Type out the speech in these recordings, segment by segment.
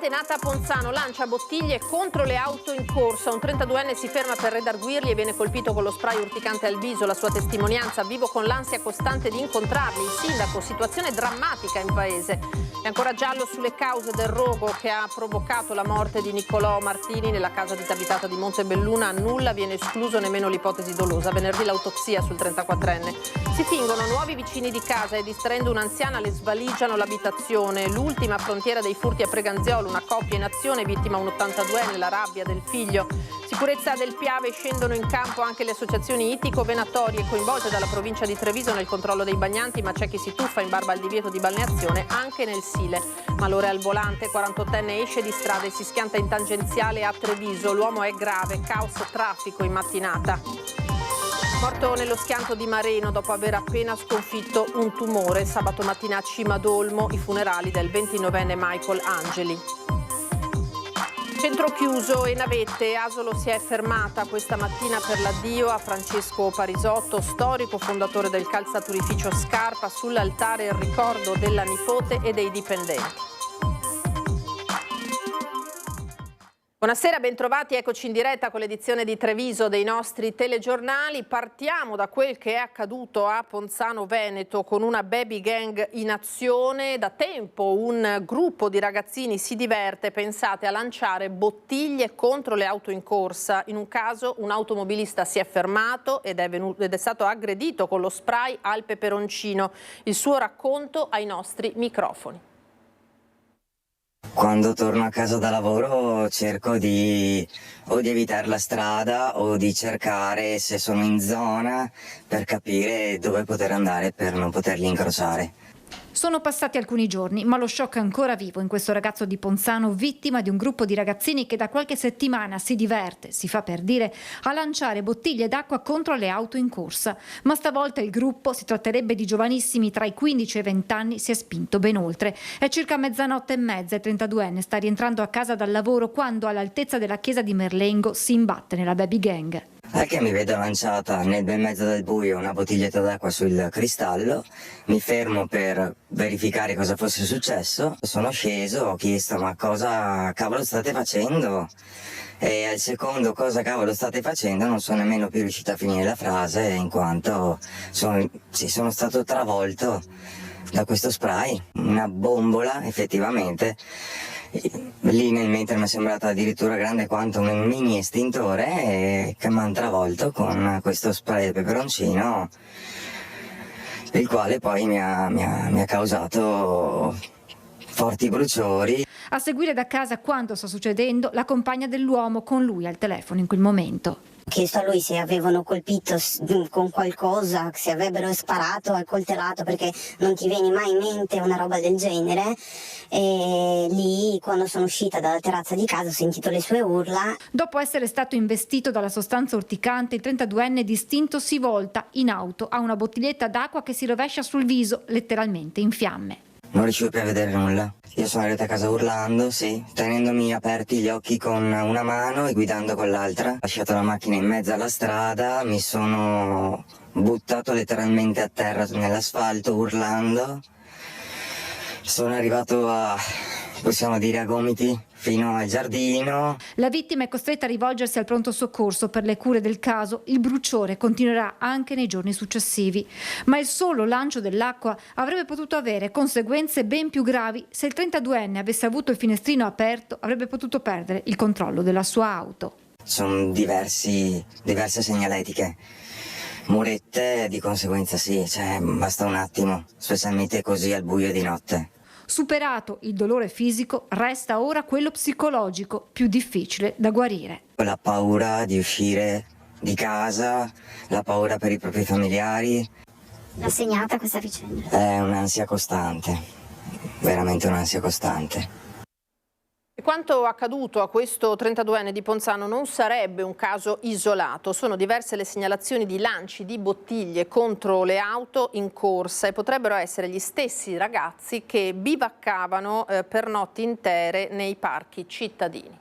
Antenata a Ponzano lancia bottiglie contro le auto in corsa. Un 32enne si ferma per redarguirli e viene colpito con lo spray urticante al viso. La sua testimonianza: vivo con l'ansia costante di incontrarli. Il sindaco: situazione drammatica in paese. È ancora giallo sulle cause del rogo che ha provocato la morte di Niccolò Martini nella casa disabitata di Montebelluna. A nulla viene escluso nemmeno l'ipotesi dolosa. Venerdì l'autopsia sul 34enne. Si fingono nuovi vicini di casa e distraendo un'anziana le svaligiano l'abitazione. L'ultima frontiera dei furti a Preganziolo, una coppia in azione, vittima un 82enne, la rabbia del figlio. Sicurezza del Piave, scendono in campo anche le associazioni ittico-venatorie coinvolte dalla provincia di Treviso nel controllo dei bagnanti, ma c'è chi si tuffa in barba al divieto di balneazione anche nel Sile. Malore al volante, 48enne esce di strada e si schianta in tangenziale a Treviso. L'uomo è grave, caos traffico in mattinata. Morto nello schianto di Mareno dopo aver appena sconfitto un tumore. Sabato mattina a Cimadolmo i funerali del 29enne Michael Angeli. Centro chiuso e navette. Asolo si è fermata questa mattina per l'addio a Francesco Parisotto, storico fondatore del calzaturificio Scarpa. Sull'altare il ricordo della nipote e dei dipendenti. Buonasera, bentrovati, eccoci in diretta con l'edizione di Treviso dei nostri telegiornali. Partiamo da quel che è accaduto a Ponzano Veneto con una baby gang in azione. Da tempo un gruppo di ragazzini si diverte, pensate, a lanciare bottiglie contro le auto in corsa. In un caso un automobilista si è fermato ed è stato aggredito con lo spray al peperoncino. Il suo racconto ai nostri microfoni. Quando torno a casa da lavoro cerco di evitare la strada o di cercare, se sono in zona, per capire dove poter andare per non poterli incrociare. Sono passati alcuni giorni, ma lo shock è ancora vivo in questo ragazzo di Ponzano, vittima di un gruppo di ragazzini che da qualche settimana si diverte, si fa per dire, a lanciare bottiglie d'acqua contro le auto in corsa. Ma stavolta il gruppo, si tratterebbe di giovanissimi tra i 15 e i 20 anni, si è spinto ben oltre. È circa mezzanotte e mezza e il 32enne sta rientrando a casa dal lavoro quando, all'altezza della chiesa di Merlengo, si imbatte nella baby gang. È che mi vedo lanciata nel bel mezzo del buio una bottiglietta d'acqua sul cristallo, mi fermo per verificare cosa fosse successo, sono sceso, ho chiesto ma cosa cavolo state facendo? E al secondo cosa cavolo state facendo non sono nemmeno più riuscito a finire la frase in quanto sono stato travolto da questo spray, una bombola effettivamente. Lì nel mentre mi è sembrata addirittura grande quanto un mini estintore che mi ha travolto con questo spray di peperoncino, il quale poi mi ha causato forti bruciori. A seguire da casa quanto sta succedendo la compagna dell'uomo con lui al telefono in quel momento. Ho chiesto a lui se avevano colpito con qualcosa, se avrebbero sparato, accoltellato, perché non ti viene mai in mente una roba del genere. E lì, quando sono uscita dalla terrazza di casa, ho sentito le sue urla. Dopo essere stato investito dalla sostanza urticante, il 32enne distinto si volta in auto a una bottiglietta d'acqua che si rovescia sul viso, letteralmente in fiamme. Non riuscivo più a vedere nulla. Io sono arrivato a casa urlando, sì, tenendomi aperti gli occhi con una mano e guidando con l'altra. Ho lasciato la macchina in mezzo alla strada, mi sono buttato letteralmente a terra nell'asfalto urlando. Sono arrivato possiamo dire a gomiti, fino al giardino. La vittima è costretta a rivolgersi al pronto soccorso per le cure del caso. Il bruciore continuerà anche nei giorni successivi. Ma il solo lancio dell'acqua avrebbe potuto avere conseguenze ben più gravi. Se il 32enne avesse avuto il finestrino aperto, avrebbe potuto perdere il controllo della sua auto. Sono diverse segnaletiche. Murette di conseguenza sì, basta un attimo, specialmente così al buio di notte. Superato il dolore fisico, resta ora quello psicologico, più difficile da guarire. La paura di uscire di casa, la paura per i propri familiari. L'ha segnata questa vicenda? È un'ansia costante, veramente un'ansia costante. Quanto accaduto a questo 32enne di Ponzano non sarebbe un caso isolato. Sono diverse le segnalazioni di lanci di bottiglie contro le auto in corsa e potrebbero essere gli stessi ragazzi che bivaccavano per notti intere nei parchi cittadini.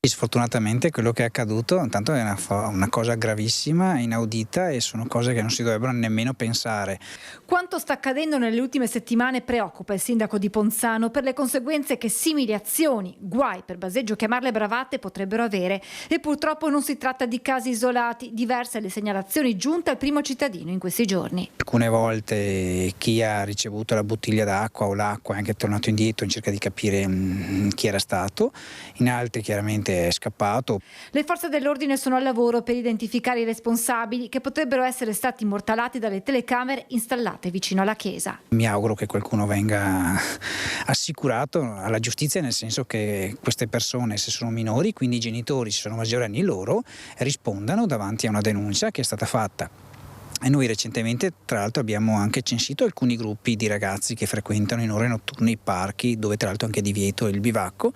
Sfortunatamente quello che è accaduto intanto è una cosa gravissima, inaudita, e sono cose che non si dovrebbero nemmeno pensare. Quanto sta accadendo nelle ultime settimane preoccupa il sindaco di Ponzano per le conseguenze che simili azioni, guai per Baseggio chiamarle bravate, potrebbero avere. E purtroppo non si tratta di casi isolati, diverse le segnalazioni giunte al primo cittadino in questi giorni. Alcune volte chi ha ricevuto la bottiglia d'acqua o l'acqua è anche tornato indietro in cerca di capire chi era stato, in altri chiaramente è scappato. Le forze dell'ordine sono al lavoro per identificare i responsabili che potrebbero essere stati immortalati dalle telecamere installate vicino alla chiesa. Mi auguro che qualcuno venga assicurato alla giustizia, nel senso che queste persone, se sono minori, quindi i genitori, se sono maggiorenni loro, rispondano davanti a una denuncia che è stata fatta. E noi recentemente tra l'altro abbiamo anche censito alcuni gruppi di ragazzi che frequentano in ore notturne i parchi, dove tra l'altro è anche divieto il bivacco.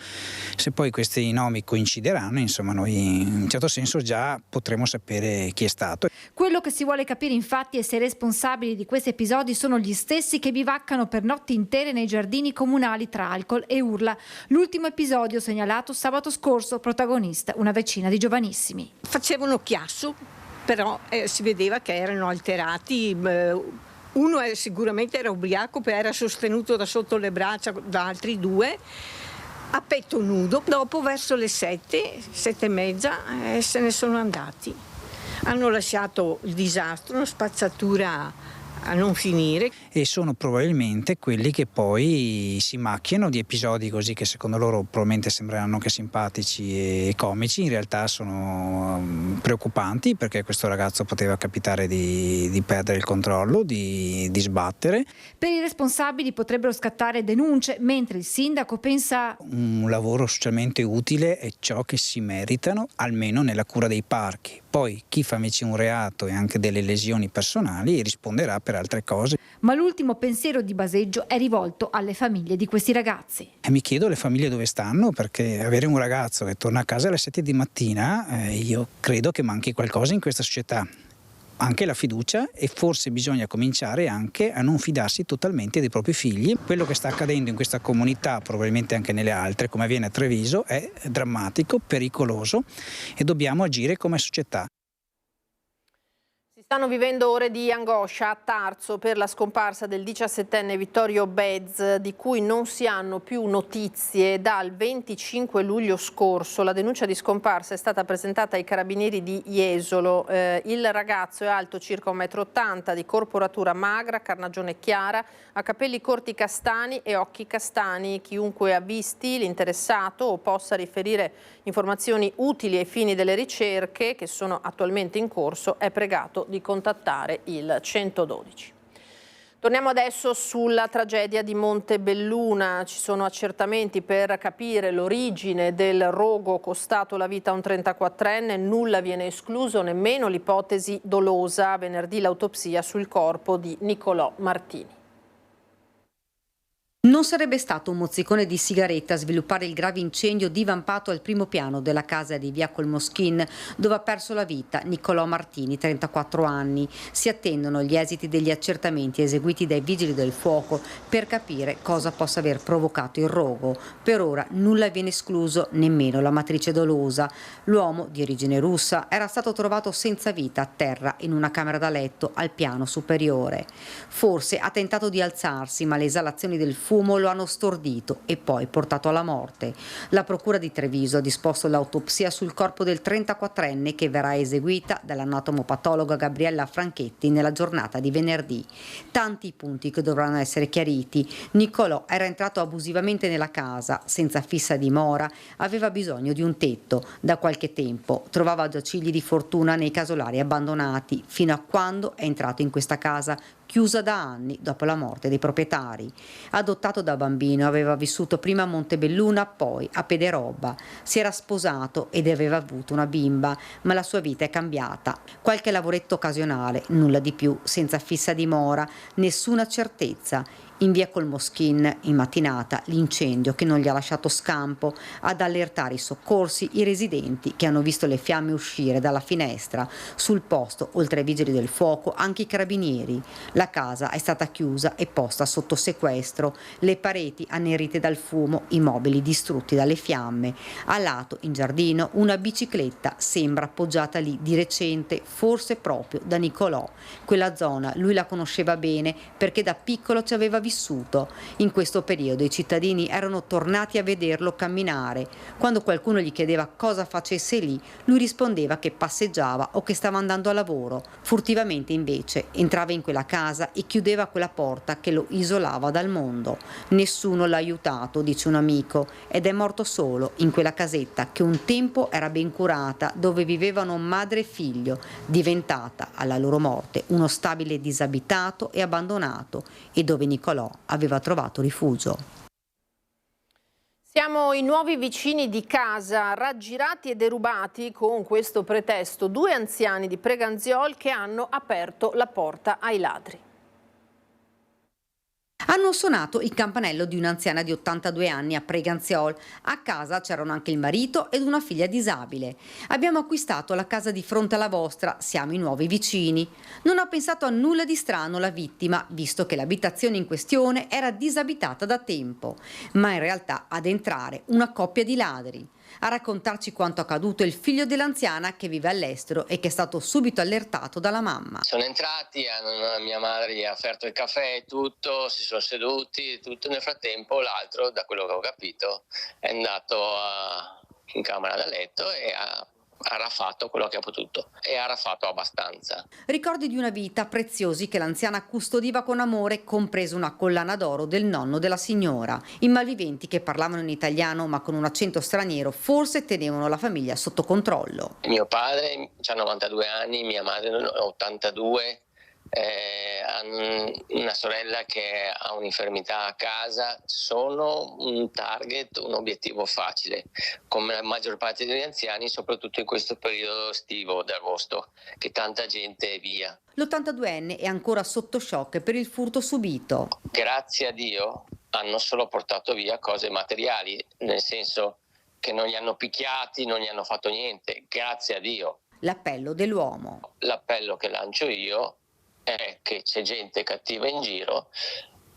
Se poi questi nomi coincideranno, insomma, noi in un certo senso già potremo sapere chi è stato. Quello che si vuole capire infatti è se i responsabili di questi episodi sono gli stessi che bivaccano per notti intere nei giardini comunali tra alcol e urla. L'ultimo episodio segnalato sabato scorso, protagonista una decina di giovanissimi. Facevano chiasso, però si vedeva che erano alterati. Uno sicuramente era ubriaco, era sostenuto da sotto le braccia da altri due, a petto nudo. Dopo verso le 7:30 se ne sono andati. Hanno lasciato il disastro, una spazzatura a non finire. E sono probabilmente quelli che poi si macchiano di episodi così che secondo loro probabilmente sembreranno anche simpatici e comici, in realtà sono preoccupanti, perché questo ragazzo poteva capitare di perdere il controllo, di sbattere. Per i responsabili potrebbero scattare denunce, mentre il sindaco pensa un lavoro socialmente utile è ciò che si meritano, almeno nella cura dei parchi. Poi chi fa invece un reato e anche delle lesioni personali risponderà per altre cose. Ma l'ultimo pensiero di Baseggio è rivolto alle famiglie di questi ragazzi. E mi chiedo le famiglie dove stanno, perché avere un ragazzo che torna a casa alle 7 di mattina, io credo che manchi qualcosa in questa società. Anche la fiducia, e forse bisogna cominciare anche a non fidarsi totalmente dei propri figli. Quello che sta accadendo in questa comunità, probabilmente anche nelle altre, come avviene a Treviso, è drammatico, pericoloso e dobbiamo agire come società. Stanno vivendo ore di angoscia a Tarso per la scomparsa del 17enne Vittorio Bez, di cui non si hanno più notizie dal 25 luglio scorso. La denuncia di scomparsa è stata presentata ai carabinieri di Jesolo. Il ragazzo è alto circa 1,80 m, di corporatura magra, carnagione chiara, ha capelli corti castani e occhi castani. Chiunque ha visti l'interessato o possa riferire informazioni utili ai fini delle ricerche che sono attualmente in corso è pregato di contattare il 112. Torniamo adesso sulla tragedia di Montebelluna. Ci sono accertamenti per capire l'origine del rogo costato la vita a un 34enne. Nulla viene escluso, nemmeno l'ipotesi dolosa. Venerdì l'autopsia sul corpo di Nicolò Martini. Non sarebbe stato un mozzicone di sigaretta a sviluppare il grave incendio divampato al primo piano della casa di via Colmoschin, dove ha perso la vita Nicolò Martini, 34 anni. Si attendono gli esiti degli accertamenti eseguiti dai vigili del fuoco per capire cosa possa aver provocato il rogo. Per ora nulla viene escluso, nemmeno la matrice dolosa. L'uomo, di origine russa, era stato trovato senza vita a terra in una camera da letto al piano superiore. Forse ha tentato di alzarsi, ma le esalazioni del fumo lo hanno stordito e poi portato alla morte. La procura di Treviso ha disposto l'autopsia sul corpo del 34enne che verrà eseguita dall'anatomopatologa Gabriella Franchetti nella giornata di venerdì. Tanti i punti che dovranno essere chiariti. Nicolò era entrato abusivamente nella casa, senza fissa dimora, aveva bisogno di un tetto. Da qualche tempo trovava giacigli di fortuna nei casolari abbandonati, fino a quando è entrato in questa casa chiusa da anni dopo la morte dei proprietari. Adottato da bambino, aveva vissuto prima a Montebelluna, poi a Pederobba. Si era sposato ed aveva avuto una bimba, ma la sua vita è cambiata. Qualche lavoretto occasionale, nulla di più, senza fissa dimora, nessuna certezza. In via Colmoschin, in mattinata, l'incendio che non gli ha lasciato scampo ad allertare i soccorsi, i residenti che hanno visto le fiamme uscire dalla finestra. Sul posto, oltre ai vigili del fuoco, anche i carabinieri. La casa è stata chiusa e posta sotto sequestro, le pareti annerite dal fumo, i mobili distrutti dalle fiamme. A lato, in giardino, una bicicletta sembra appoggiata lì di recente, forse proprio da Nicolò. Quella zona lui la conosceva bene perché da piccolo ci aveva vissuto. In questo periodo i cittadini erano tornati a vederlo camminare. Quando qualcuno gli chiedeva cosa facesse lì, lui rispondeva che passeggiava o che stava andando a lavoro. Furtivamente invece entrava in quella casa e chiudeva quella porta che lo isolava dal mondo. Nessuno l'ha aiutato, dice un amico, ed è morto solo in quella casetta che un tempo era ben curata, dove vivevano madre e figlio, diventata alla loro morte uno stabile disabitato e abbandonato, e dove Nicolò aveva trovato rifugio. Siamo i nuovi vicini di casa, raggirati e derubati con questo pretesto, 2 anziani di Preganziol che hanno aperto la porta ai ladri. Hanno suonato il campanello di un'anziana di 82 anni a Preganziol. A casa c'erano anche il marito ed una figlia disabile. Abbiamo acquistato la casa di fronte alla vostra, siamo i nuovi vicini. Non ha pensato a nulla di strano la vittima, visto che l'abitazione in questione era disabitata da tempo. Ma in realtà ad entrare una coppia di ladri. A raccontarci quanto accaduto è il figlio dell'anziana che vive all'estero e che è stato subito allertato dalla mamma. Sono entrati, mia madre gli ha offerto il caffè e tutto, si sono seduti, tutto. Nel frattempo l'altro, da quello che ho capito, è andato in camera da letto e ha raffatto quello che ha potuto, e ha raffatto abbastanza. Ricordi di una vita preziosi che l'anziana custodiva con amore, compresa una collana d'oro del nonno della signora. I malviventi, che parlavano in italiano ma con un accento straniero, forse tenevano la famiglia sotto controllo. Mio padre ha 92 anni, mia madre 82, una sorella che ha un'infermità a casa. Sono un target, un obiettivo facile, come la maggior parte degli anziani, soprattutto in questo periodo estivo d'agosto, che tanta gente è via. L'82enne è ancora sotto shock per il furto subito. Grazie a Dio hanno solo portato via cose materiali, nel senso che non li hanno picchiati, non gli hanno fatto niente, grazie a Dio. L'appello dell'uomo. L'appello che lancio io è che c'è gente cattiva in giro,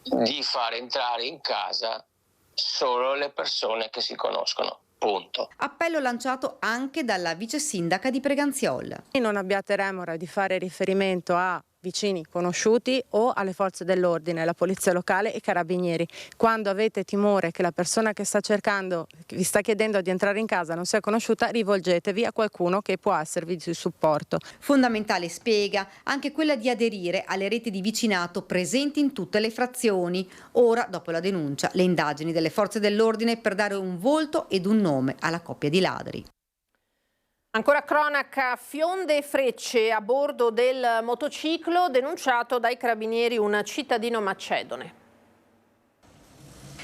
di far entrare in casa solo le persone che si conoscono. Punto. Appello lanciato anche dalla vice sindaca di Preganziol. Non abbiate remora di fare riferimento a vicini conosciuti o alle forze dell'ordine, la polizia locale e i carabinieri. Quando avete timore che la persona che sta cercando, che vi sta chiedendo di entrare in casa non sia conosciuta, rivolgetevi a qualcuno che può esservi di supporto. Fondamentale, spiega, anche quella di aderire alle reti di vicinato presenti in tutte le frazioni. Ora, dopo la denuncia, le indagini delle forze dell'ordine per dare un volto ed un nome alla coppia di ladri. Ancora cronaca, fionde e frecce a bordo del motociclo denunciato dai carabinieri un cittadino macedone.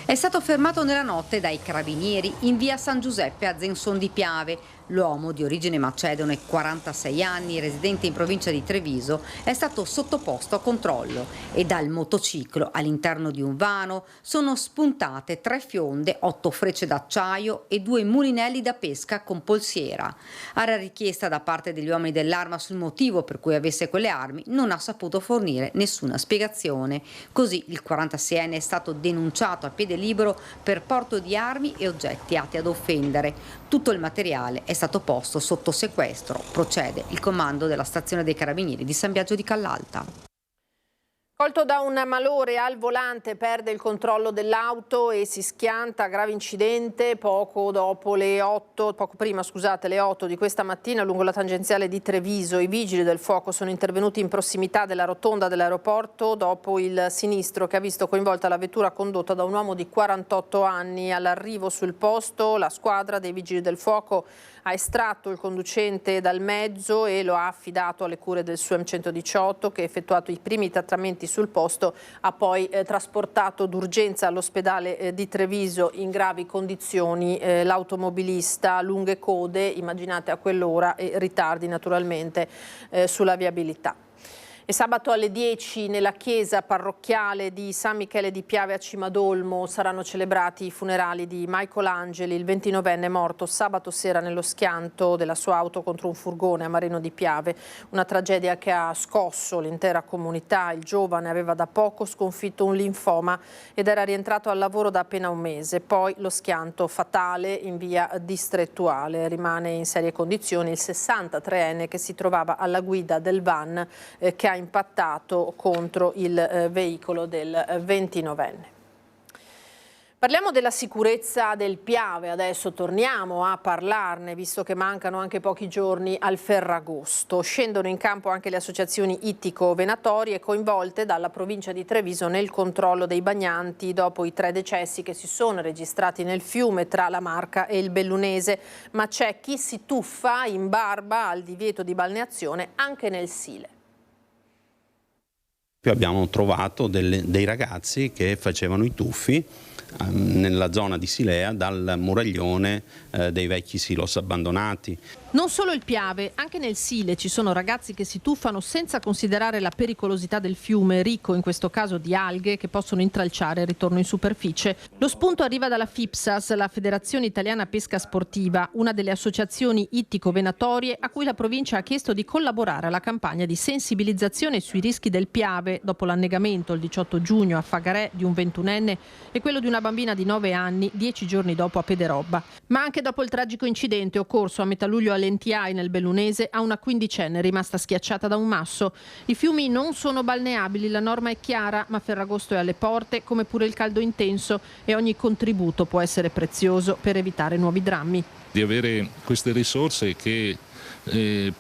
È stato fermato nella notte dai carabinieri in via San Giuseppe a Zenson di Piave. L'uomo, di origine macedone, 46 anni, residente in provincia di Treviso, è stato sottoposto a controllo e dal motociclo all'interno di un vano sono spuntate 3 fionde, 8 frecce d'acciaio e 2 mulinelli da pesca con polsiera. Alla richiesta da parte degli uomini dell'arma sul motivo per cui avesse quelle armi, non ha saputo fornire nessuna spiegazione. Così il 46enne è stato denunciato a piede libero per porto di armi e oggetti atti ad offendere. Tutto il materiale è stato posto sotto sequestro. Procede il comando della stazione dei carabinieri di San Biagio di Callalta. Colto da un malore al volante, perde il controllo dell'auto e si schianta. Grave incidente poco prima le 8 di questa mattina lungo la tangenziale di Treviso. I vigili del fuoco sono intervenuti in prossimità della rotonda dell'aeroporto dopo il sinistro che ha visto coinvolta la vettura condotta da un uomo di 48 anni. All'arrivo sul posto la squadra dei vigili del fuoco ha estratto il conducente dal mezzo e lo ha affidato alle cure del SUEM 118, che ha effettuato i primi trattamenti sul posto, ha poi trasportato d'urgenza all'ospedale di Treviso in gravi condizioni l'automobilista, lunghe code, immaginate a quell'ora, e ritardi naturalmente sulla viabilità. E sabato alle 10 nella chiesa parrocchiale di San Michele di Piave a Cimadolmo saranno celebrati i funerali di Michael Angeli, il 29enne morto sabato sera nello schianto della sua auto contro un furgone a Marino di Piave. Una tragedia che ha scosso l'intera comunità. Il giovane aveva da poco sconfitto un linfoma ed era rientrato al lavoro da appena un mese. Poi lo schianto fatale in via Distrettuale. Rimane in serie condizioni il 63enne che si trovava alla guida del van che ha impattato contro il veicolo del 29enne. Parliamo della sicurezza del Piave, adesso torniamo a parlarne visto che mancano anche pochi giorni al Ferragosto. Scendono in campo anche le associazioni ittico-venatorie coinvolte dalla provincia di Treviso nel controllo dei bagnanti dopo i 3 decessi che si sono registrati nel fiume tra la Marca e il Bellunese, ma c'è chi si tuffa in barba al divieto di balneazione anche nel Sile. Abbiamo trovato dei ragazzi che facevano i tuffi nella zona di Silea dal muraglione dei vecchi silos abbandonati. Non solo il Piave, anche nel Sile ci sono ragazzi che si tuffano senza considerare la pericolosità del fiume, ricco in questo caso di alghe che possono intralciare il ritorno in superficie. Lo spunto arriva dalla FIPSAS, la Federazione Italiana Pesca Sportiva, una delle associazioni ittico-venatorie a cui la provincia ha chiesto di collaborare alla campagna di sensibilizzazione sui rischi del Piave dopo l'annegamento il 18 giugno a Fagarè di un 21enne e quello di una bambina di 9 anni 10 giorni dopo a Pederobba. Ma anche dopo il tragico incidente occorso a metà luglio Lentiai nel Bellunese a una 15enne rimasta schiacciata da un masso. I fiumi non sono balneabili, la norma è chiara, ma Ferragosto è alle porte, come pure il caldo intenso, e ogni contributo può essere prezioso per evitare nuovi drammi. Di avere queste risorse che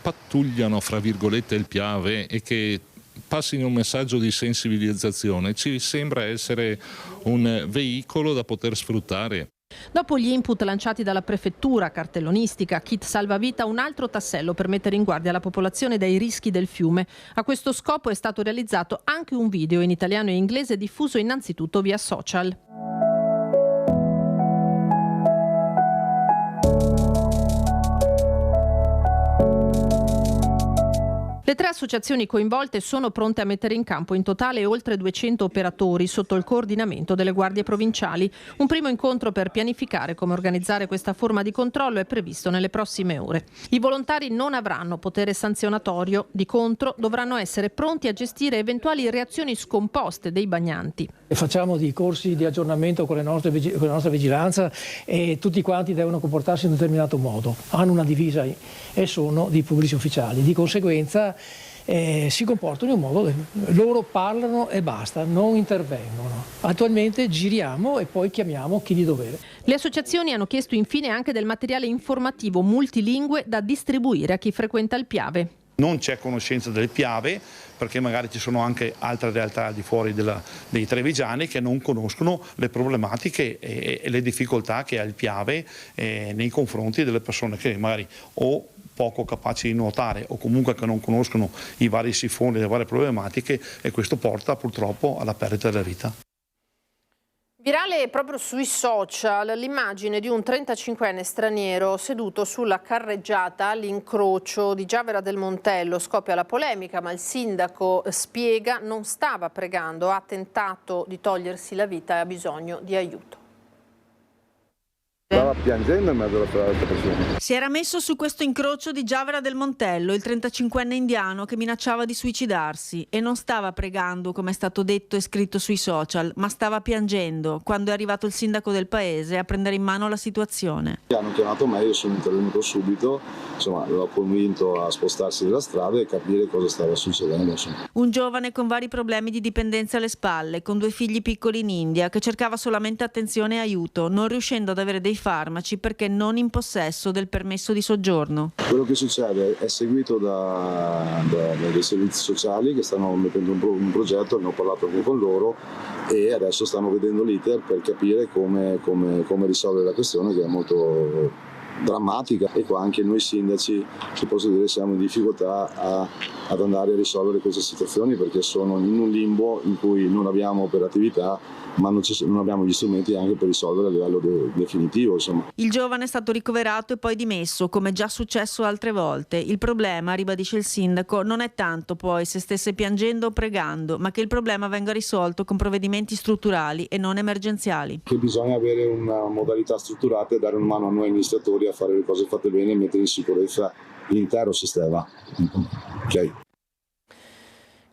pattugliano, fra virgolette, il Piave e che passino un messaggio di sensibilizzazione ci sembra essere un veicolo da poter sfruttare. Dopo gli input lanciati dalla prefettura, cartellonistica, kit salvavita, un altro tassello per mettere in guardia la popolazione dai rischi del fiume. A questo scopo è stato realizzato anche un video in italiano e inglese diffuso innanzitutto via social. Le 3 associazioni coinvolte sono pronte a mettere in campo in totale oltre 200 operatori sotto il coordinamento delle guardie provinciali. Un primo incontro per pianificare come organizzare questa forma di controllo è previsto nelle prossime ore. I volontari non avranno potere sanzionatorio, di contro dovranno essere pronti a gestire eventuali reazioni scomposte dei bagnanti. Facciamo dei corsi di aggiornamento con la nostra vigilanza e tutti quanti devono comportarsi in un determinato modo. Hanno una divisa e sono dei pubblici ufficiali. Di conseguenza si comportano in un modo, loro parlano e basta, non intervengono. Attualmente giriamo e poi chiamiamo chi di dovere. Le associazioni hanno chiesto infine anche del materiale informativo multilingue da distribuire a chi frequenta il Piave. Non c'è conoscenza del Piave perché magari ci sono anche altre realtà al di fuori dei trevigiani che non conoscono le problematiche e le difficoltà che ha il Piave nei confronti delle persone che magari o poco capaci di nuotare o comunque che non conoscono i vari sifoni, le varie problematiche, e questo porta purtroppo alla perdita della vita. Virale proprio sui social l'immagine di un 35enne straniero seduto sulla carreggiata all'incrocio di Giavera del Montello. Scoppia la polemica, ma il sindaco spiega non stava pregando, ha tentato di togliersi la vita e ha bisogno di aiuto. Stava piangendo in mezzo alla persona. Si era messo su questo incrocio di Giavera del Montello il 35enne indiano che minacciava di suicidarsi e non stava pregando, come è stato detto e scritto sui social, ma stava piangendo quando è arrivato il sindaco del paese a prendere in mano la situazione. Hanno chiamato me, io sono intervenuto subito, insomma l'ho convinto a spostarsi dalla strada e capire cosa stava succedendo. Insomma. Un giovane con vari problemi di dipendenza alle spalle, con 2 figli piccoli in India, che cercava solamente attenzione e aiuto, non riuscendo ad avere dei farmaci perché non in possesso del permesso di soggiorno. Quello che succede è seguito dai servizi sociali che stanno mettendo un progetto, ne ho parlato anche con loro e adesso stanno vedendo l'iter per capire come risolvere la questione, che è molto drammatica, e qua anche noi sindaci, se posso dire, siamo in difficoltà ad andare a risolvere queste situazioni perché sono in un limbo in cui non abbiamo operatività ma non abbiamo gli strumenti anche per risolvere a livello definitivo, insomma. Il giovane è stato ricoverato e poi dimesso, come già successo altre volte. Il problema, ribadisce il sindaco, non è tanto poi se stesse piangendo o pregando, ma che il problema venga risolto con provvedimenti strutturali e non emergenziali. Che bisogna avere una modalità strutturata e dare una mano a noi amministratori a fare le cose fatte bene e mettere in sicurezza l'intero sistema. Okay.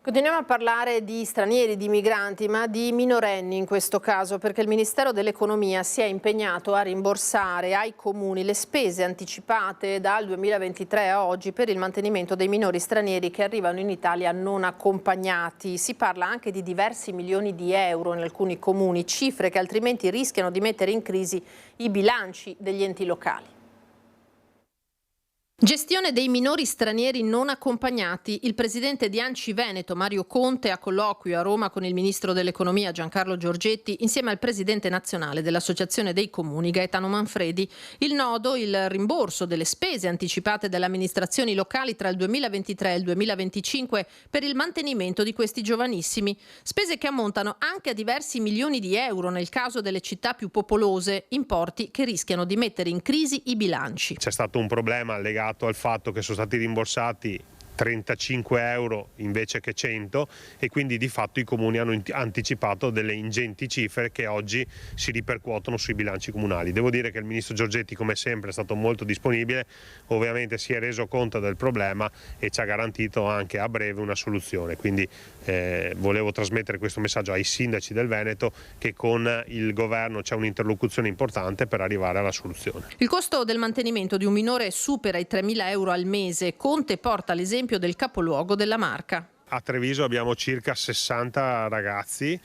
Continuiamo a parlare di stranieri, di migranti, ma di minorenni in questo caso, perché il Ministero dell'Economia si è impegnato a rimborsare ai comuni le spese anticipate dal 2023 a oggi per il mantenimento dei minori stranieri che arrivano in Italia non accompagnati. Si parla anche di diversi milioni di euro in alcuni comuni, cifre che altrimenti rischiano di mettere in crisi i bilanci degli enti locali. Gestione dei minori stranieri non accompagnati. Il presidente di ANCI Veneto, Mario Conte, a colloquio a Roma con il ministro dell'Economia Giancarlo Giorgetti, insieme al presidente nazionale dell'Associazione dei Comuni Gaetano Manfredi. Il nodo, il rimborso delle spese anticipate dalle amministrazioni locali tra il 2023 e il 2025 per il mantenimento di questi giovanissimi. Spese che ammontano anche a diversi milioni di euro nel caso delle città più popolose, importi che rischiano di mettere in crisi i bilanci. C'è stato un problema legato al fatto che sono stati rimborsati 35 euro invece che 100 e quindi di fatto i comuni hanno anticipato delle ingenti cifre che oggi si ripercuotono sui bilanci comunali. Devo dire che il ministro Giorgetti, come sempre, è stato molto disponibile, ovviamente si è reso conto del problema e ci ha garantito anche a breve una soluzione, quindi volevo trasmettere questo messaggio ai sindaci del Veneto che con il governo c'è un'interlocuzione importante per arrivare alla soluzione. Il costo del mantenimento di un minore supera i 3.000 euro al mese. Conte porta l'esempio del capoluogo della Marca. A Treviso abbiamo circa 60 ragazzi,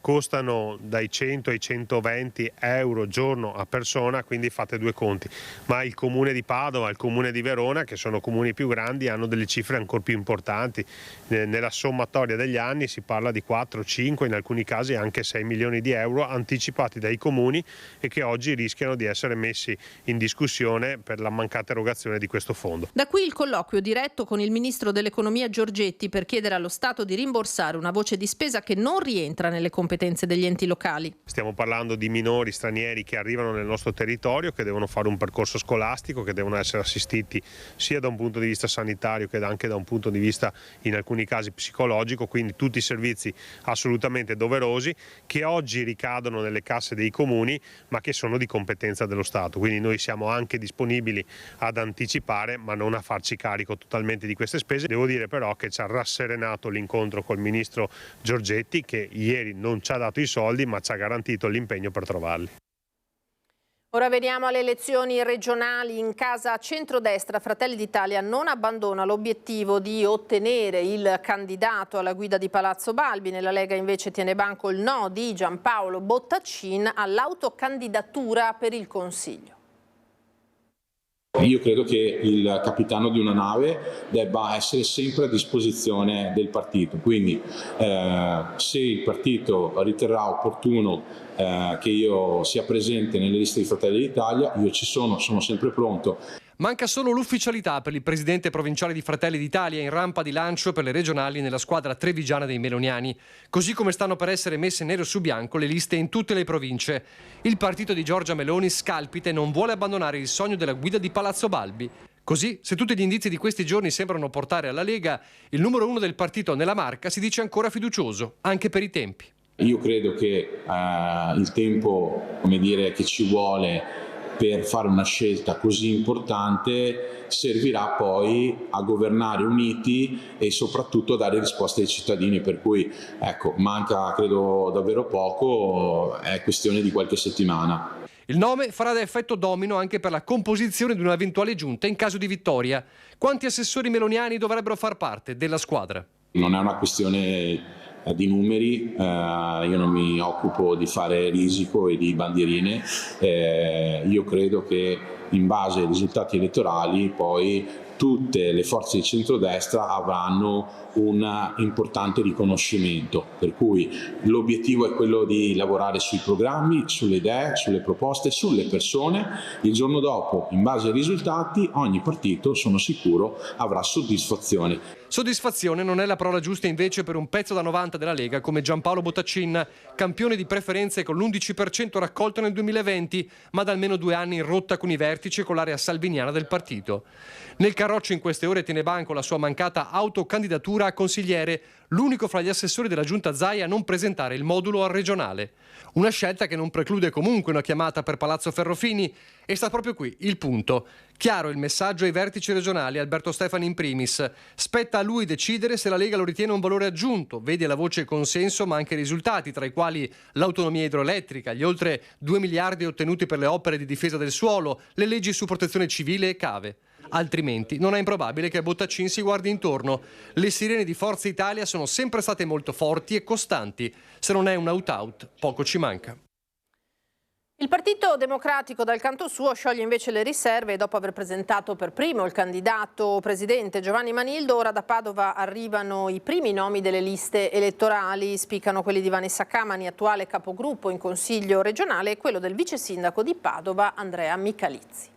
costano dai 100 ai 120 euro giorno a persona, quindi fate due conti. Ma il comune di Padova, il comune di Verona, che sono comuni più grandi, hanno delle cifre ancora più importanti. Nella sommatoria degli anni si parla di 4, 5, in alcuni casi anche 6 milioni di euro anticipati dai comuni e che oggi rischiano di essere messi in discussione per la mancata erogazione di questo fondo. Da qui il colloquio diretto con il ministro dell'Economia Giorgetti per chiedere allo Stato di rimborsare una voce di spesa che non rientra nelle competenze degli enti locali. Stiamo parlando di minori stranieri che arrivano nel nostro territorio, che devono fare un percorso scolastico, che devono essere assistiti sia da un punto di vista sanitario che anche da un punto di vista in alcuni casi psicologico, quindi tutti i servizi assolutamente doverosi che oggi ricadono nelle casse dei comuni ma che sono di competenza dello Stato, quindi noi siamo anche disponibili ad anticipare ma non a farci carico totalmente di queste spese. Devo dire però che ci ha rasserenato l'incontro col ministro Giorgetti, che ieri non ci ha dato i soldi ma ci ha garantito l'impegno per trovarli. Ora veniamo alle elezioni regionali. In casa centrodestra Fratelli d'Italia non abbandona l'obiettivo di ottenere il candidato alla guida di Palazzo Balbi. Nella Lega invece tiene banco il no di Giampaolo Bottaccin all'autocandidatura per il Consiglio. Io credo che il capitano di una nave debba essere sempre a disposizione del partito, quindi se il partito riterrà opportuno che io sia presente nelle liste di Fratelli d'Italia, io ci sono sempre pronto. Manca solo l'ufficialità per il presidente provinciale di Fratelli d'Italia in rampa di lancio per le regionali nella squadra trevigiana dei meloniani, così come stanno per essere messe nero su bianco le liste in tutte le province. Il partito di Giorgia Meloni scalpita e non vuole abbandonare il sogno della guida di Palazzo Balbi. Così, se tutti gli indizi di questi giorni sembrano portare alla Lega, il numero 1 del partito nella Marca si dice ancora fiducioso, anche per i tempi. Io credo che il tempo, che ci vuole per fare una scelta così importante servirà poi a governare uniti e soprattutto a dare risposte ai cittadini, per cui manca credo davvero poco, è questione di qualche settimana. Il nome farà da effetto domino anche per la composizione di un'eventuale giunta in caso di vittoria. Quanti assessori meloniani dovrebbero far parte della squadra? Non è una questione di numeri, io non mi occupo di fare risico e di bandierine, io credo che in base ai risultati elettorali poi tutte le forze di centrodestra avranno un importante riconoscimento, per cui l'obiettivo è quello di lavorare sui programmi, sulle idee, sulle proposte, sulle persone. Il giorno dopo, in base ai risultati, ogni partito, sono sicuro, avrà soddisfazione. Soddisfazione non è la parola giusta invece per un pezzo da 90 della Lega come Giampaolo Bottaccin, campione di preferenze con l'11% raccolto nel 2020, ma da almeno 2 anni in rotta con i vertici e con l'area salviniana del partito. Nel Carroccio in queste ore tiene banco la sua mancata autocandidatura a consigliere, l'unico fra gli assessori della Giunta Zai a non presentare il modulo al regionale. Una scelta che non preclude comunque una chiamata per Palazzo Ferrofini, e sta proprio qui il punto. Chiaro il messaggio ai vertici regionali, Alberto Stefani in primis. Spetta a lui decidere se la Lega lo ritiene un valore aggiunto. Vedi alla voce consenso ma anche risultati, tra i quali l'autonomia idroelettrica, gli oltre 2 miliardi ottenuti per le opere di difesa del suolo, le leggi su protezione civile e cave. Altrimenti non è improbabile che a Bottaccin si guardi intorno. Le sirene di Forza Italia sono sempre state molto forti e costanti. Se non è un out-out, poco ci manca. Il Partito Democratico dal canto suo scioglie invece le riserve e dopo aver presentato per primo il candidato presidente Giovanni Manildo, ora da Padova arrivano i primi nomi delle liste elettorali, spiccano quelli di Vanessa Camani, attuale capogruppo in Consiglio regionale, e quello del vice sindaco di Padova Andrea Michalizzi.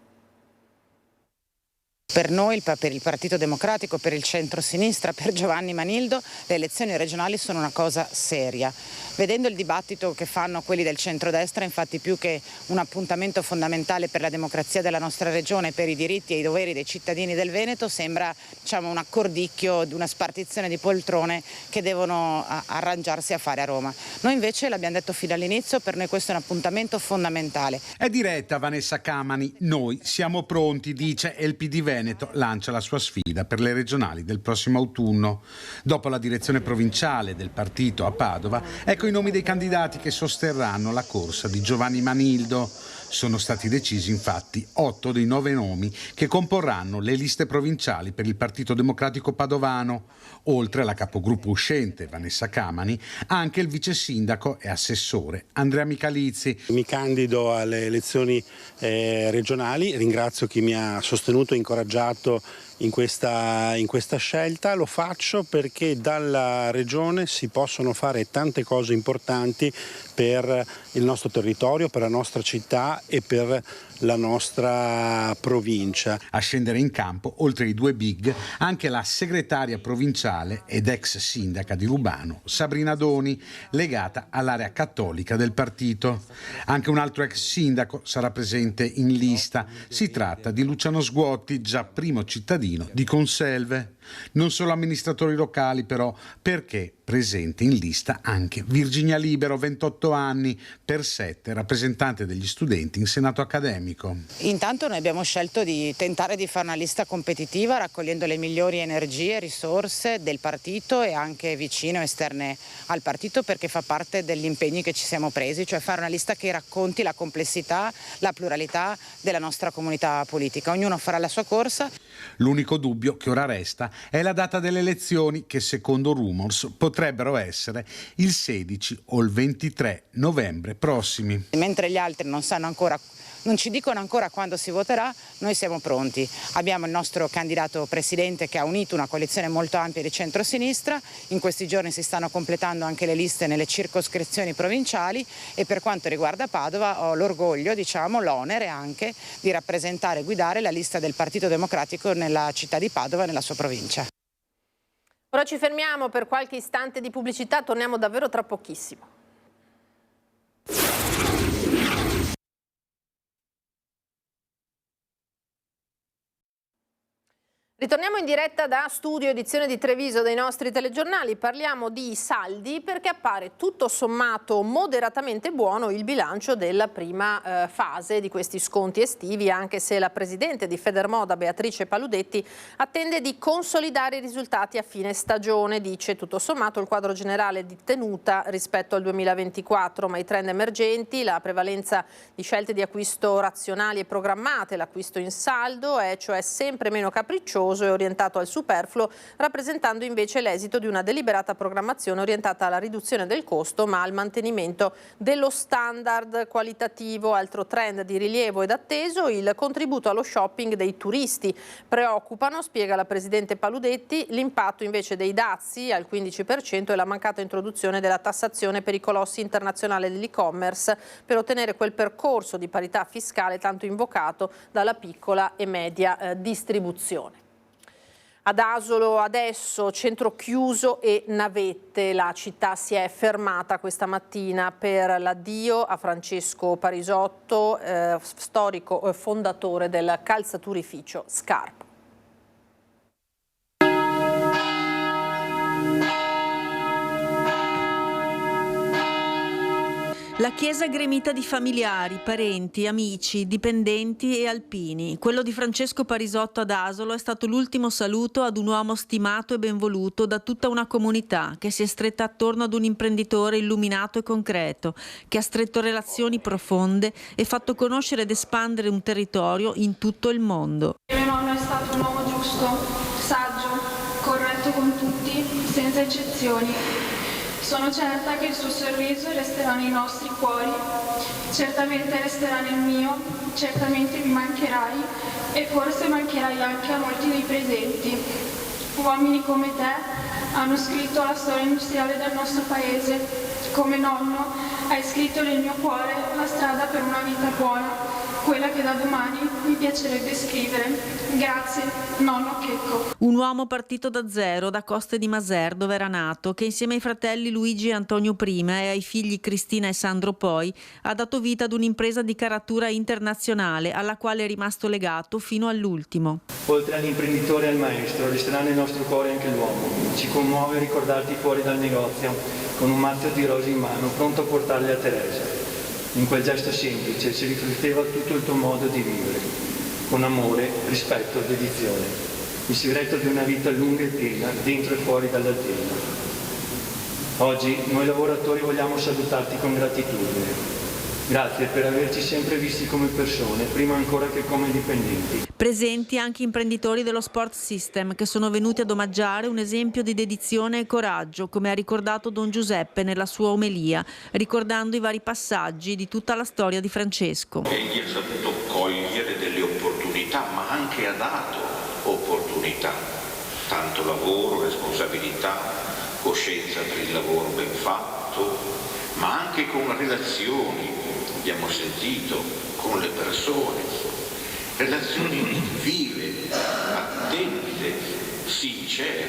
Per noi, per il Partito Democratico, per il centro-sinistra, per Giovanni Manildo, le elezioni regionali sono una cosa seria. Vedendo il dibattito che fanno quelli del centrodestra, infatti, più che un appuntamento fondamentale per la democrazia della nostra regione, per i diritti e i doveri dei cittadini del Veneto, sembra un accordicchio di una spartizione di poltrone che devono arrangiarsi a fare a Roma. Noi invece l'abbiamo detto fin dall'inizio, per noi questo è un appuntamento fondamentale. È diretta Vanessa Camani, noi siamo pronti, dice, e il PD Veneto lancia la sua sfida per le regionali del prossimo autunno. Dopo la direzione provinciale del partito a Padova, ecco i nomi dei candidati che sosterranno la corsa di Giovanni Manildo. Sono stati decisi infatti 8 dei 9 nomi che comporranno le liste provinciali per il Partito Democratico Padovano. Oltre alla capogruppo uscente Vanessa Camani, anche il vice sindaco e assessore Andrea Michalizzi. Mi candido alle elezioni regionali, ringrazio chi mi ha sostenuto e incoraggiato in questa scelta. Lo faccio perché dalla regione si possono fare tante cose importanti per il nostro territorio, per la nostra città e per la nostra provincia. A scendere in campo, oltre ai 2 big, anche la segretaria provinciale ed ex sindaca di Rubano, Sabrina Doni, legata all'area cattolica del partito. Anche un altro ex sindaco sarà presente in lista. Si tratta di Luciano Sguotti, già primo cittadino di Conselve. Non solo amministratori locali però, perché presente in lista anche Virginia Libero, 28 anni, per 7, rappresentante degli studenti in Senato accademico. Intanto noi abbiamo scelto di tentare di fare una lista competitiva raccogliendo le migliori energie e risorse del partito e anche vicino esterne al partito, perché fa parte degli impegni che ci siamo presi, cioè fare una lista che racconti la complessità, la pluralità della nostra comunità politica. Ognuno farà la sua corsa. L'unico dubbio che ora resta è la data delle elezioni che secondo rumors potrebbero essere il 16 o il 23 novembre prossimi. Mentre gli altri non ci dicono ancora quando si voterà, noi siamo pronti. Abbiamo il nostro candidato presidente che ha unito una coalizione molto ampia di centrosinistra. In questi giorni si stanno completando anche le liste nelle circoscrizioni provinciali e per quanto riguarda Padova ho l'orgoglio, l'onere anche di rappresentare e guidare la lista del Partito Democratico nella città di Padova e nella sua provincia. Ora ci fermiamo per qualche istante di pubblicità, torniamo davvero tra pochissimo. Ritorniamo in diretta da Studio Edizione di Treviso dei nostri telegiornali, parliamo di saldi perché appare tutto sommato moderatamente buono il bilancio della prima fase di questi sconti estivi, anche se la Presidente di Federmoda Beatrice Paludetti attende di consolidare i risultati a fine stagione, dice tutto sommato il quadro generale di tenuta rispetto al 2024, ma i trend emergenti, la prevalenza di scelte di acquisto razionali e programmate, l'acquisto in saldo è cioè sempre meno capriccioso oneroso e orientato al superfluo, rappresentando invece l'esito di una deliberata programmazione orientata alla riduzione del costo ma al mantenimento dello standard qualitativo. Altro trend di rilievo ed atteso, il contributo allo shopping dei turisti. Preoccupano, spiega la Presidente Paludetti, l'impatto invece dei dazi al 15% e la mancata introduzione della tassazione per i colossi internazionali dell'e-commerce per ottenere quel percorso di parità fiscale tanto invocato dalla piccola e media distribuzione. Ad Asolo adesso centro chiuso e navette, la città si è fermata questa mattina per l'addio a Francesco Parisotto, storico fondatore del calzaturificio Scarpa. La chiesa è gremita di familiari, parenti, amici, dipendenti e alpini. Quello di Francesco Parisotto ad Asolo è stato l'ultimo saluto ad un uomo stimato e benvoluto da tutta una comunità che si è stretta attorno ad un imprenditore illuminato e concreto, che ha stretto relazioni profonde e fatto conoscere ed espandere un territorio in tutto il mondo. Mio nonno è stato un uomo giusto, saggio, corretto con tutti, senza eccezioni. Sono certa che il suo sorriso resterà nei nostri cuori, certamente resterà nel mio, certamente mi mancherai e forse mancherai anche a molti dei presenti. Uomini come te hanno scritto la storia industriale del nostro paese. Come nonno hai scritto nel mio cuore la strada per una vita buona, quella che da domani mi piacerebbe scrivere. Grazie, nonno Checco. Un uomo partito da zero, da Coste di Maser, dove era nato, che insieme ai fratelli Luigi e Antonio prima e ai figli Cristina e Sandro poi, ha dato vita ad un'impresa di caratura internazionale, alla quale è rimasto legato fino all'ultimo. Oltre all'imprenditore e al maestro, resterà nel nostro cuore anche l'uomo. Ci commuove ricordarti fuori dal negozio, con un mazzo di rose in mano, pronto a portarle a Teresa. In quel gesto semplice si rifletteva tutto il tuo modo di vivere, con amore, rispetto e dedizione. Il segreto di una vita lunga e piena, dentro e fuori dall'azienda. Oggi noi lavoratori vogliamo salutarti con gratitudine. Grazie per averci sempre visti come persone, prima ancora che come dipendenti. Presenti anche imprenditori dello Sport System che sono venuti ad omaggiare un esempio di dedizione e coraggio, come ha ricordato Don Giuseppe nella sua omelia, ricordando i vari passaggi di tutta la storia di Francesco. Egli ha saputo cogliere delle opportunità, ma anche ha dato opportunità. Tanto lavoro, responsabilità, coscienza per il lavoro ben fatto, ma anche con relazioni, abbiamo sentito, con le persone, relazioni vive, attente, sincere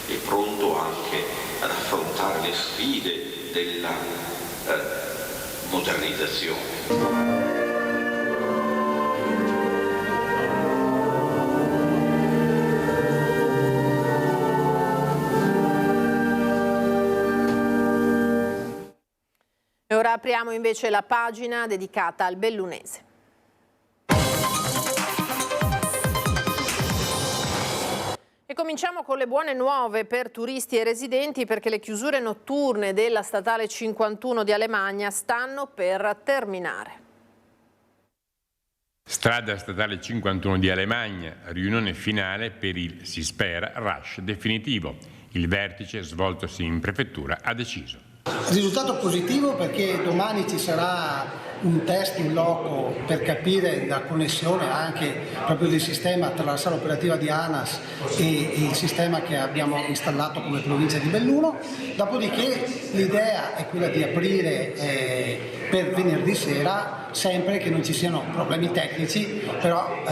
e pronto anche ad affrontare le sfide della modernizzazione. E ora apriamo invece la pagina dedicata al bellunese. E cominciamo con le buone nuove per turisti e residenti, perché le chiusure notturne della statale 51 di Alemagna stanno per terminare. Strada statale 51 di Alemagna, riunione finale per il, si spera, rush definitivo. Il vertice svoltosi in prefettura ha deciso. Risultato positivo perché domani ci sarà un test in loco per capire la connessione anche proprio del sistema tra la sala operativa di ANAS e il sistema che abbiamo installato come provincia di Belluno. Dopodiché l'idea è quella di aprire per venerdì sera, sempre che non ci siano problemi tecnici, però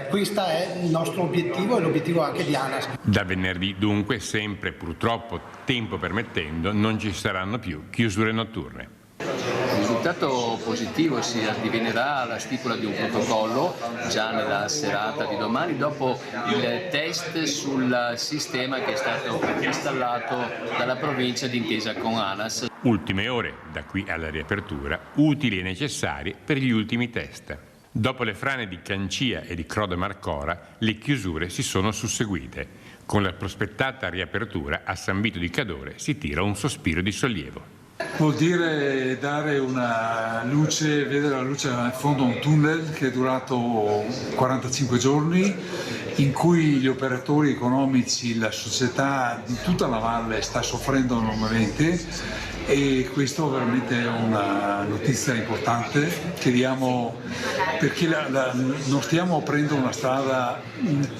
questo è il nostro obiettivo e l'obiettivo anche di ANAS. Da venerdì dunque, sempre purtroppo tempo permettendo, non ci saranno più chiusure notturne. Il risultato positivo si addivenerà alla stipula di un protocollo già nella serata di domani, dopo il test sul sistema che è stato installato dalla provincia d'intesa con ANAS. Ultime ore, da qui alla riapertura, utili e necessarie per gli ultimi test. Dopo le frane di Cancia e di Croda Marcora, le chiusure si sono susseguite. Con la prospettata riapertura a San Vito di Cadore si tira un sospiro di sollievo. vuol dire dare una luce, vedere la luce in fondo a un tunnel che è durato 45 giorni, in cui gli operatori economici, la società di tutta la valle sta soffrendo enormemente, e questo veramente è una notizia importante che diamo, perché non stiamo aprendo una strada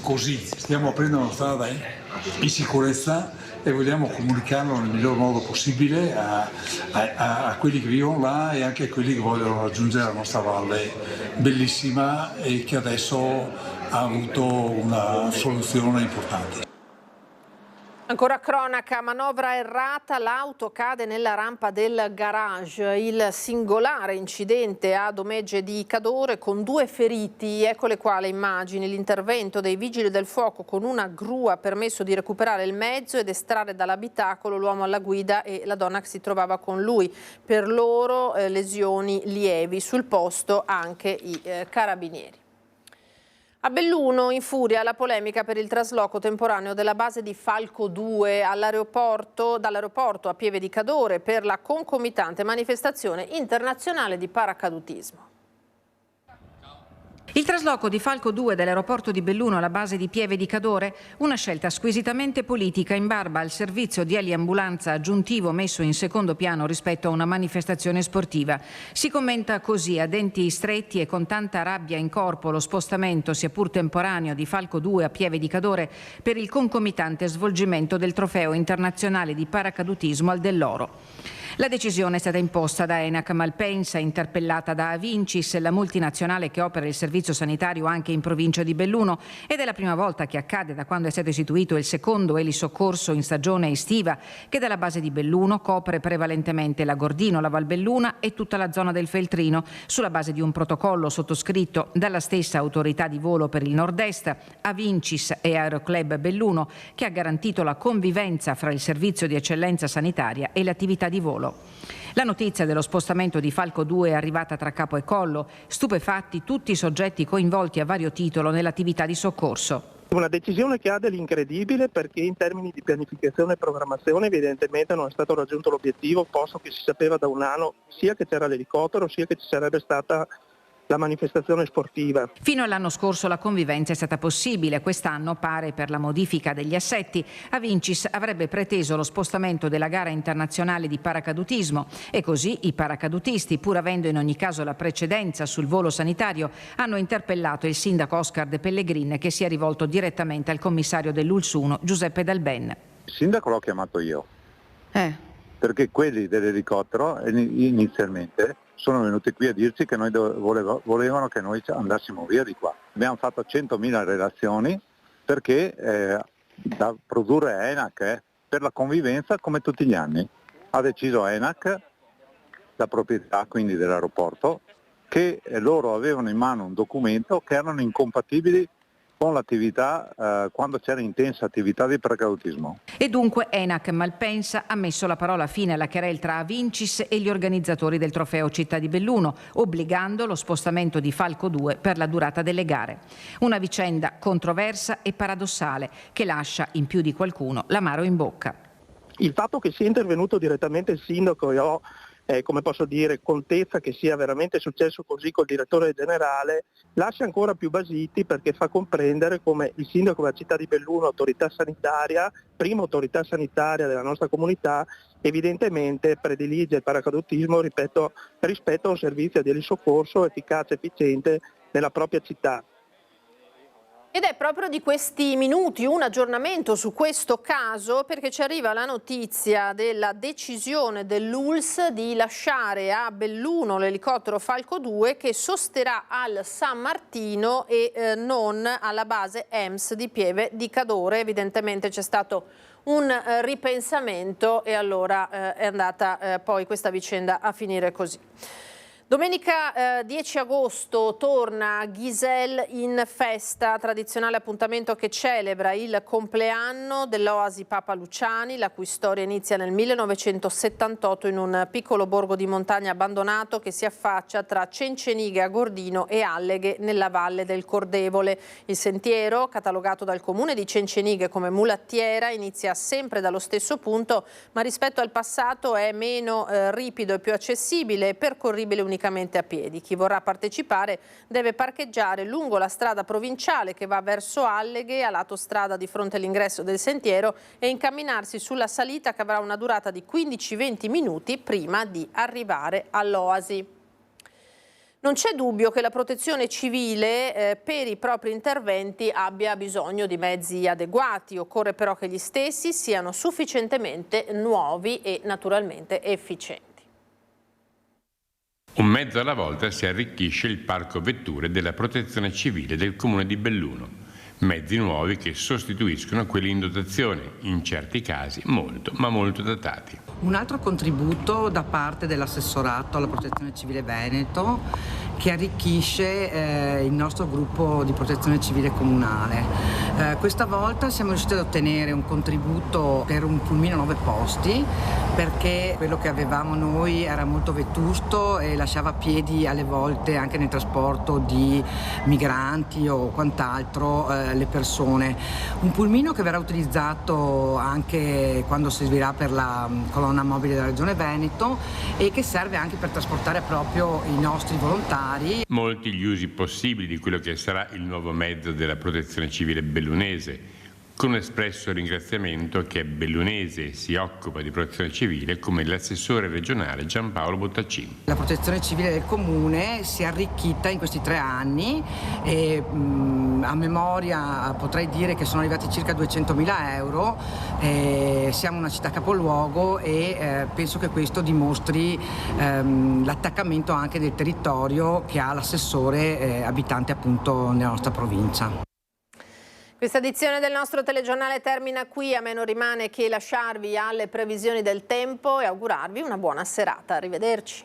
così, stiamo aprendo una strada in sicurezza e vogliamo comunicarlo nel miglior modo possibile a quelli che vivono là e anche a quelli che vogliono raggiungere la nostra valle bellissima e che adesso ha avuto una soluzione importante. Ancora cronaca, manovra errata, l'auto cade nella rampa del garage. Il singolare incidente a Domegge di Cadore con 2 feriti, ecco le quali immagini. L'intervento dei vigili del fuoco con una gru ha permesso di recuperare il mezzo ed estrarre dall'abitacolo l'uomo alla guida e la donna che si trovava con lui. Per loro lesioni lievi, sul posto anche i carabinieri. A Belluno in furia la polemica per il trasloco temporaneo della base di Falco 2 dall'aeroporto a Pieve di Cadore per la concomitante manifestazione internazionale di paracadutismo. Il trasloco di Falco 2 dall'aeroporto di Belluno alla base di Pieve di Cadore, una scelta squisitamente politica in barba al servizio di eliambulanza aggiuntivo messo in secondo piano rispetto a una manifestazione sportiva. Si commenta così, a denti stretti e con tanta rabbia in corpo, lo spostamento, sia pur temporaneo, di Falco 2 a Pieve di Cadore per il concomitante svolgimento del trofeo internazionale di paracadutismo al Dell'Oro. La decisione è stata imposta da ENAC Malpensa, interpellata da Avincis, la multinazionale che opera il servizio sanitario anche in provincia di Belluno, ed è la prima volta che accade da quando è stato istituito il secondo elisoccorso in stagione estiva, che dalla base di Belluno copre prevalentemente la Gordino, la Valbelluna e tutta la zona del Feltrino, sulla base di un protocollo sottoscritto dalla stessa autorità di volo per il nord-est, Avincis e Aeroclub Belluno, che ha garantito la convivenza fra il servizio di eccellenza sanitaria e l'attività di volo. La notizia dello spostamento di Falco 2 è arrivata tra capo e collo, stupefatti tutti i soggetti coinvolti a vario titolo nell'attività di soccorso. Una decisione che ha dell'incredibile, perché in termini di pianificazione e programmazione evidentemente non è stato raggiunto l'obiettivo, posto che si sapeva da un anno sia che c'era l'elicottero sia che ci sarebbe stata la manifestazione sportiva. Fino all'anno scorso la convivenza è stata possibile, quest'anno pare per la modifica degli assetti. Avincis avrebbe preteso lo spostamento della gara internazionale di paracadutismo e così i paracadutisti, pur avendo in ogni caso la precedenza sul volo sanitario, hanno interpellato il sindaco Oscar De Pellegrin, che si è rivolto direttamente al commissario dell'ULS 1 Giuseppe Dalben. Il sindaco l'ho chiamato io, perché quelli dell'elicottero inizialmente sono venuti qui a dirci che noi volevano che noi andassimo via di qua. Abbiamo fatto 100.000 relazioni perché da produrre ENAC per la convivenza come tutti gli anni. Ha deciso ENAC, la proprietà quindi dell'aeroporto, che loro avevano in mano un documento che erano incompatibili con l'attività quando c'era intensa attività di paracadutismo. E dunque ENAC Malpensa ha messo la parola fine alla querela tra Avincis e gli organizzatori del trofeo Città di Belluno, obbligando lo spostamento di Falco 2 per la durata delle gare. Una vicenda controversa e paradossale che lascia in più di qualcuno l'amaro in bocca. Il fatto che sia intervenuto direttamente il sindaco e ho come posso dire, contezza che sia veramente successo così col direttore generale, lascia ancora più basiti, perché fa comprendere come il sindaco della città di Belluno, autorità sanitaria, prima autorità sanitaria della nostra comunità, evidentemente predilige il paracadutismo rispetto a un servizio di elisoccorso efficace e efficiente nella propria città. Ed è proprio di questi minuti un aggiornamento su questo caso, perché ci arriva la notizia della decisione dell'ULS di lasciare a Belluno l'elicottero Falco 2 che sosterrà al San Martino e non alla base EMS di Pieve di Cadore. Evidentemente c'è stato un ripensamento e allora è andata poi questa vicenda a finire così. Domenica 10 agosto torna Ghiselle in festa, tradizionale appuntamento che celebra il compleanno dell'Oasi Papa Luciani, la cui storia inizia nel 1978 in un piccolo borgo di montagna abbandonato che si affaccia tra Cencenighe a Gordino e Alleghe nella valle del Cordevole. Il sentiero, catalogato dal comune di Cencenighe come mulattiera, inizia sempre dallo stesso punto, ma rispetto al passato è meno ripido e più accessibile e percorribile unicamente a piedi. Chi vorrà partecipare deve parcheggiare lungo la strada provinciale che va verso Alleghe, a lato strada di fronte all'ingresso del sentiero, e incamminarsi sulla salita che avrà una durata di 15-20 minuti prima di arrivare all'Oasi. Non c'è dubbio che la protezione civile per i propri interventi abbia bisogno di mezzi adeguati, occorre però che gli stessi siano sufficientemente nuovi e naturalmente efficienti. Un mezzo alla volta si arricchisce il parco vetture della Protezione Civile del Comune di Belluno. Mezzi nuovi che sostituiscono quelli in dotazione, in certi casi molto, ma molto datati. Un altro contributo da parte dell'assessorato alla Protezione Civile Veneto che arricchisce il nostro gruppo di protezione civile comunale. Questa volta siamo riusciti ad ottenere un contributo per un pulmino 9 posti, perché quello che avevamo noi era molto vetusto e lasciava a piedi alle volte anche nel trasporto di migranti o quant'altro le persone. Un pulmino che verrà utilizzato anche quando servirà per la colonna mobile della Regione Veneto e che serve anche per trasportare proprio i nostri volontari. Molti gli usi possibili di quello che sarà il nuovo mezzo della Protezione Civile bellunese, con un espresso ringraziamento che Bellunese si occupa di protezione civile come l'assessore regionale Giampaolo Bottaccini. La protezione civile del comune si è arricchita in questi 3 anni e a memoria potrei dire che sono arrivati circa 200.000 euro. Siamo una città capoluogo e penso che questo dimostri l'attaccamento anche del territorio che ha l'assessore abitante appunto nella nostra provincia. Questa edizione del nostro telegiornale termina qui, a me non rimane che lasciarvi alle previsioni del tempo e augurarvi una buona serata. Arrivederci.